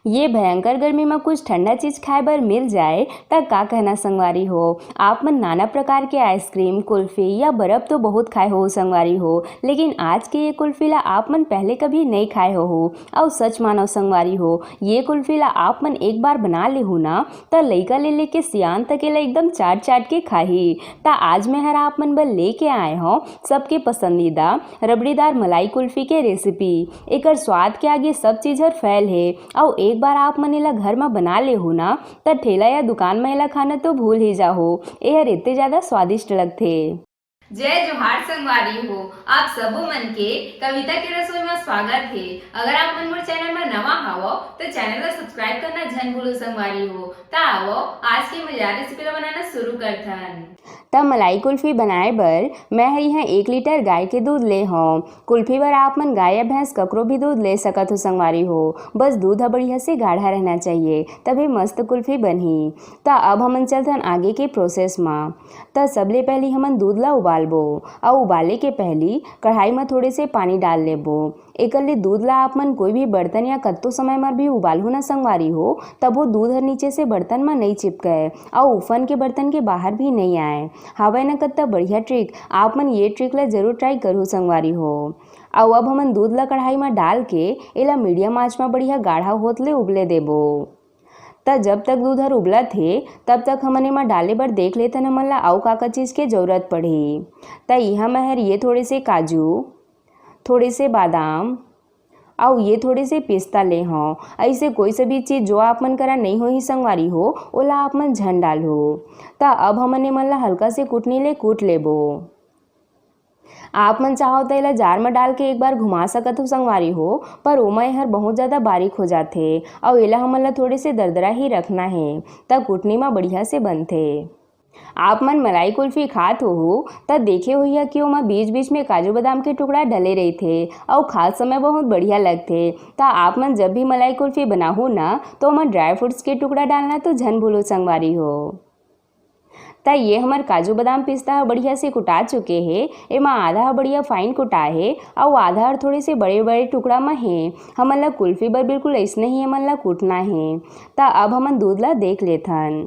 ये भयंकर गर्मी में कुछ ठंडा चीज खाए बर मिल जाए तब का कहना संगवारी हो। आप मन नाना प्रकार के आइसक्रीम, कुल्फी या बर्फ तो बहुत खाए हो संगवारी हो, लेकिन आज के ये कुल्फी ला आप मन पहले कभी नहीं खाए हो। और सच मानो संगवारी हो, ये कुल्फी ला आप मन एक बार बना ले हो ना त लइका ले लेके सियान तकेला एकदम चाट चाट के खाही। ता आज मैं हर आप मन बर लेके आए हो सबके पसंदीदा रबड़ीदार मलाई कुल्फी के रेसिपी। एकर स्वाद के आगे सब चीज हर फैल है। और एक बार आप मन एला घर में बना ले हो ना त ठेला या दुकान में एला खाना तो भूल ही जाओ। एहर इतने ज्यादा स्वादिष्ट लगथे। जय जोहार संगवारी हो, आप सबो मन के कविता के रसोई में स्वागत है। अगर आप मन मोर चैनल में नवा हावो तो चैनल को सब्सक्राइब करना झन भूलो संगवारी हो। ता आवो आज की मजेदार रेसिपी ला बनाना शुरू करथन। तब मलाई कुल्फी बनाए बर मैं यहाँ 1 लीटर गाय के दूध ले हूँ। कुल्फी बर आप मन गाय या भैंस ककरो भी दूध ले सकत हो संगवारी हो, बस दूध बढ़िया से गाढ़ा रहना चाहिए तभी मस्त कुल्फी बनही। त अब हमन चलथन आगे के प्रोसेस में। त सबले पहले हमन दूध ला उबालबो और उबाले के पहली कढ़ाई में थोड़े से पानी डाल लेबो। एकर ले दूध ला आप मन कोई भी बर्तन या कत्तो समय में भी उबालहु ना संगवारी हो, तब वो दूध हर नीचे से बर्तन में नहीं चिपके और उफन के बर्तन के बाहर भी नहीं आए। हवे न कत्ता बढ़िया ट्रिक, आप मन ये ट्रिक ला जरूर ट्राई करो संगवारी हो। और अब हमन दूध ला कढ़ाई में डाल के एला मीडियम आंच में बढ़िया गाढ़ा होत ले उबले देबो। त जब तक दूध हर उबला थे तब तक हमन एमा डाले बर देख लेतन हमन ला अउ का चीज़ के जरूरत पड़ही। त यहाँ मैं हर ये थोड़े से काजू, थोड़े से बादाम और ये थोड़े से पिस्ता ले हों। ऐसे कोई सा भी चीज़ जो आप मन करा नहीं हो ही संगवारी हो ओला आप मन झन डाल हो। त अब हमन एमन ला हल्का से कूटनी ले कूट लेबो। आप मन चाहो तो एला जार में डाल के एक बार घुमा सकत हो संगवारी हो, पर ओमा हर बहुत ज़्यादा बारीक हो जाथे और एला हमन ला थोड़े से दरदरा ही रखना है तब कूटनी में बढ़िया से बनथे। आप मन मलाई कुल्फी खात हो तब देखे होइया कि ओमा बीच बीच में काजू बादाम के टुकड़ा डले रहिथे और खात समय बहुत बढ़िया लगथे। त आप मन जब भी मलाई कुल्फी बनाहू ना तो ओमा ड्राई फ्रूट्स के टुकड़ा डालना तो झन भूलो संगवारी हो। त ये हमार काजू बादाम पिस्ता बढ़िया से कुटा चुके हैं। एमा आधा बढ़िया फाइन कुटा है और आधा थोड़े से बड़े बड़े टुकड़ा में है। हमन ला कुल्फी बर बिल्कुल ऐसने ही हमन ला कूटना है। त अब हमन दूध ला देख लेथन।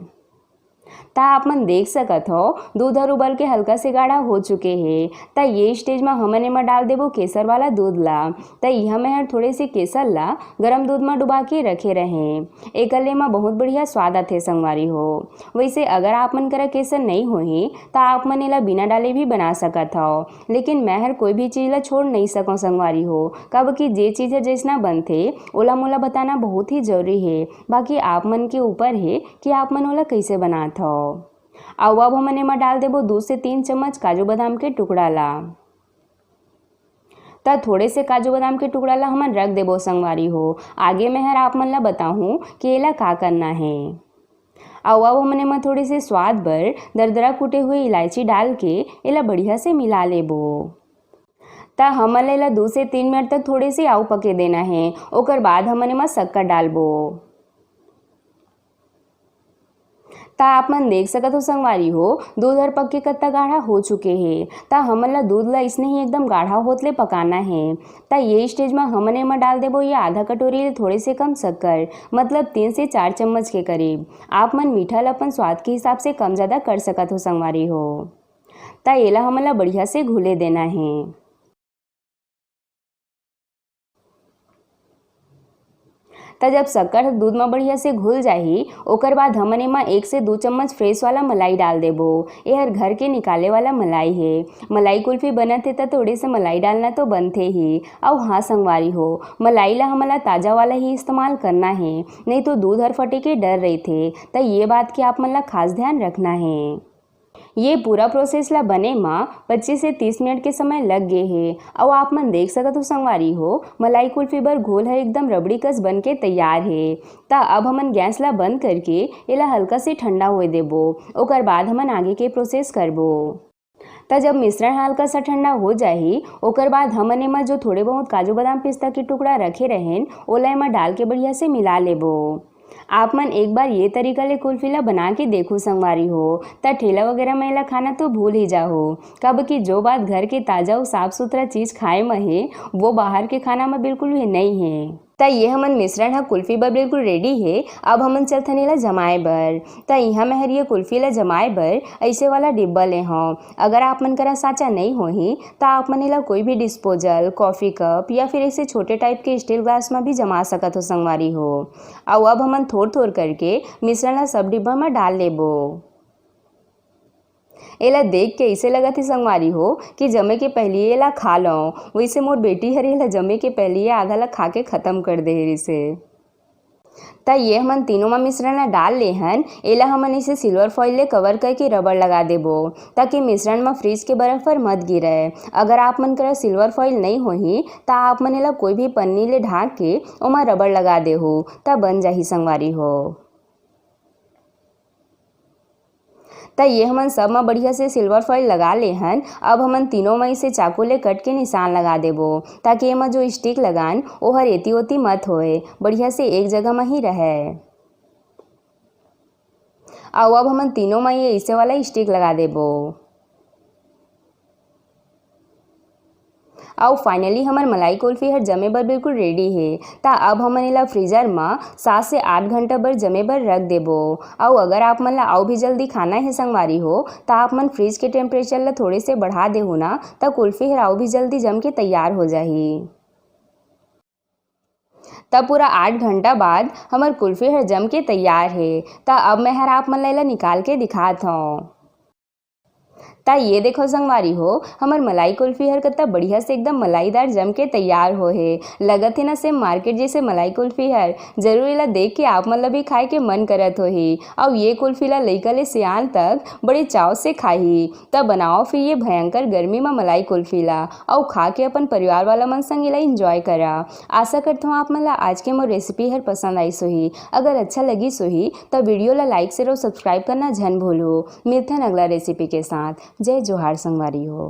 ता आप मन देख सकत हो दूध हर उबल के हल्का से गाढ़ा हो चुके हैं। त ये स्टेज में हमन एमा डाल देबो केसर वाला दूध ला। त यहाँ मैं हर थोड़े से केसर ला गरम दूध में डुबा के रखे रहें। एकर ले में बहुत बढ़िया स्वाद आथे संगवारी हो। वैसे अगर आप मन करा केसर नहीं होही त आप मन एला बिना डाले भी बना सकत हो, लेकिन मैं हर कोई भी चीज़ ला छोड़ नहीं सकूँ संगवारी हो, कब कि जे चीज़ है जैसना बनथे ओला मोला बताना बहुत ही जरूरी है। बाकी आप मन के ऊपर है कि आप मन ओला कैसे बनात हो। और अब हमन एमा डाल देबो 2 से 3 चम्मच काजू बादाम के टुकड़ा ला। त थोड़े से काजू बादाम के टुकड़ा ला हमन रख देबो संगवारी हो। आगे मैं हर आप मन ला बताऊँ कि एला का करना है। और अब हमन एमा थोड़े से स्वाद बर दरदरा कूटे हुए इलायची डाल के एला बढ़िया से मिला लेबो। त हमन एला 2 से 3 मिनट तक थोड़े से आउ पके देना है। ओकर बाद हमन एमा शक्कर डालबो। ता आप मन देख सकत हो संगवारी हो दूध हर पक के कत्ता गाढ़ा हो चुके हैं। ता हमन ला दूध ला इसने ही एकदम गाढ़ा होत ले पकाना है। ता ये स्टेज में हमन एमा डाल देबो ये आधा कटोरी ले थोड़े से कम शक्कर, मतलब 3 से 4 चम्मच के करीब। आप मन मीठा ला अपन स्वाद के हिसाब से कम ज़्यादा कर सकत हो संगवारी हो। ता एला हमन ला बढ़िया से घुले देना है। त जब शक्कर दूध में बढ़िया से घुल जाही ओकर बाद हमन एमा 1 से 2 चम्मच फ्रेश वाला मलाई डाल देबो। ये हर घर के निकाले वाला मलाई है। मलाई कुल्फी बनत है त थोड़े से मलाई डालना तो बनते ही। और हाँ संगवारी हो, मलाई ला हमन ला ताज़ा वाला ही इस्तेमाल करना है, नहीं तो दूध हर फटे के डर रही थे। त ये बात की आप मन ला खास ध्यान रखना है। ये पूरा प्रोसेस ला बने में 25 से 30 मिनट के समय लग गए हैं। और आप मन देख सकत हो संगवारी हो मलाई कुल्फी बर घोल है एकदम रबड़ी कस बन के तैयार है। त अब हमन गैस ला बंद करके एला हल्का से ठंडा होए देबो। ओकर बाद हमन आगे के प्रोसेस करबो। त जब मिश्रण हल्का सा ठंडा हो जाही ओकर बाद हमन एमा जो थोड़े बहुत काजू बादाम पिस्ता के टुकड़ा रखे रहें ओला एमा डाल के बढ़िया से मिला लेबो। आप मन एक बार ये तरीका ले कुल्फी ला बना के देखो संगवारी हो। त ठेला वगैरह में एला खाना तो भूल ही जाओ, कब कि जो बात घर के ताज़ा और साफ सुथरा चीज़ खाए में है वो बाहर के खाना में बिल्कुल भी नहीं है। त ये हमन मिश्रण ह कुल्फी बर बिल्कुल रेडी है। अब हमन चलथन एला जमाए बर। त इहाँ मैं हर ये कुल्फी ला जमाए बर ऐसे वाला डिब्बा ले हूँ। अगर आप मन करा साँचा नहीं होही त आप मन एला कोई भी डिस्पोजल, कॉफ़ी कप या फिर ऐसे छोटे टाइप के स्टील ग्लास में भी जमा सकत हो संगवारी हो। और अब हमन थोड़ थोड़ करके मिश्रण ला सब डिब्बा में डाल लेबो। एला देख के ऐसे लगत ही संगवारी हो कि जमे के पहले एला खा लो। वैसे मोर बेटी हर एला जमे के पहले आधा ला खा के खत्म कर दे रिसे। त ये हमन तीनों में मिश्रण ला डाल ले हन। एला हमन इसे सिल्वर फॉइल ले कवर करके रबड़ लगा देबो ताकि मिश्रण में फ्रिज के बर्फ पर मत गिरे। अगर आप मन करा सिल्वर फॉइल नहीं होही त आप मन एला कोई भी पन्नी ले ढाक के ओमा रबड़ लगा देहु त बन जाही संगवारी हो। त ये हमन सब में बढ़िया से सिल्वर फॉइल लगा ले हन। अब हमन तीनों में इसे चाकू ले कट के निशान लगा देबो ताकि एमा जो स्टिक लगान ओहर एती ओती मत होए, बढ़िया से एक जगह में ही रहे। और अब हमन तीनों में ये ऐसे वाला स्टिक लगा देबो। और फाइनली हमर मलाई कुल्फी हर जमे बर बिल्कुल रेडी है। त अब हमन एला फ्रीजर में 7 से 8 घंटा बर जमे बर रख देबो। और अगर आप मन ला और भी जल्दी खाना है संगवारी हो त आप मन फ्रिज के टेम्परेचर ला थोड़े से बढ़ा देहु ना त कुल्फी हर और भी जल्दी जम के तैयार हो जाही। तब पूरा 8 घंटा बाद हमर कुल्फी हर जम के तैयार है। त अब मैं हर आप मन ला एला निकाल के दिखात हूँ। ता ये देखो संगवारी हो हमर मलाई कुल्फी हर कितना बढ़िया से एकदम मलाईदार जम के तैयार हो है। लगत है ना सेम मार्केट जैसे मलाई कुल्फी हर। जरूर इला देख के आप मतलब भी खाए के मन करत होही। और ये कुल्फी ला लइका ले सियान तक बड़े चाव से खाही। तब बनाओ फिर ये भयंकर गर्मी में मलाई कुल्फी ला और खा के अपन परिवार वाला मन संग इला इंजॉय करा। आशा करता हूँ आप मन ला आज के मोर रेसिपी हर पसंद आई सोही। अगर अच्छा लगी सोही तो वीडियो ला लाइक शेयर और सब्सक्राइब करना झन भूलो। मिलते हैं अगला रेसिपी के साथ। जय जोहार संगवारी हो।